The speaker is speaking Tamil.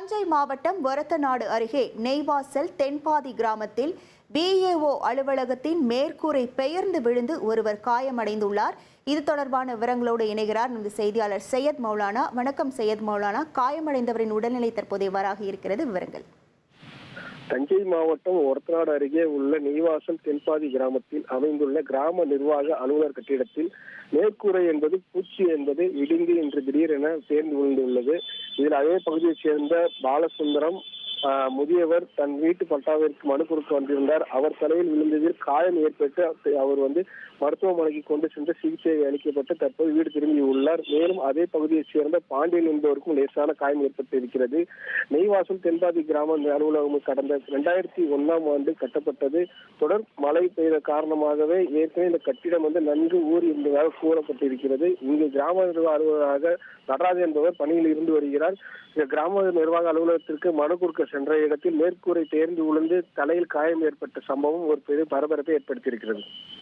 தஞ்சை மாவட்டம் ஒரத்தநாடு அருகே நெய்வாசல் தென்பாதி கிராமத்தில் பிஏஓ அலுவலகத்தின் மேற்கூரை பெயர்ந்து விழுந்து ஒருவர் காயமடைந்துள்ளார். இது தொடர்பான விவரங்களோடு இணைகிறார் நமது செய்தியாளர் சையத் மௌலானா. வணக்கம் சையத் மௌலானா. காயமடைந்தவரின் உடல்நிலை தற்போது எவ்வாறாக இருக்கிறது? விவரங்கள். தஞ்சை மாவட்டம் ஒரத்தநாடு அருகே உள்ள நெய்வாசல் தென்பாதி கிராமத்தில் அமைந்துள்ள கிராம நிர்வாக அலுவலர் கட்டிடத்தில் மேற்கூரை என்பது பூச்சி என்பது இடிந்து இன்று திடீரென சேர்ந்து விழுந்துள்ளது. இதில் அதே பகுதியைச் சேர்ந்த பாலசுந்தரம் முதியவர் தன் வீட்டு பட்டாவிற்கு மனு கொடுக்க வந்திருந்தார். அவர் தலையில் விழுந்ததில் காயம் ஏற்பட்டு அவர் மருத்துவமனைக்கு கொண்டு சென்று சிகிச்சை அளிக்கப்பட்டு தற்போது வீடு திரும்பியுள்ளார். மேலும் அதே பகுதியைச் சேர்ந்த பாண்டியன் என்பவருக்கும் லேசான காயம் ஏற்பட்டு இருக்கிறது. நெய்வாசல் தென்பாதி கிராம அலுவலகம் கடந்த 2001ஆம் ஆண்டு கட்டப்பட்டது. தொடர் மழை பெய்த காரணமாகவே ஏற்கனவே இந்த கட்டிடம் நன்கு ஊறி இருந்ததாக கூறப்பட்டிருக்கிறது. இங்கு கிராம நிர்வாக அலுவலராக நடராஜன் என்பவர் பணியில் இருந்து வருகிறார். கிராம நிர்வாக அலுவலகத்திற்கு மனு கொடுக்க சென்ற இடத்தில் மேற்கூரை தேர்ந்து விழுந்து தலையில் காயம் ஏற்பட்ட சம்பவம் ஒரு பெரிய பரபரப்பை ஏற்படுத்தியிருக்கிறது.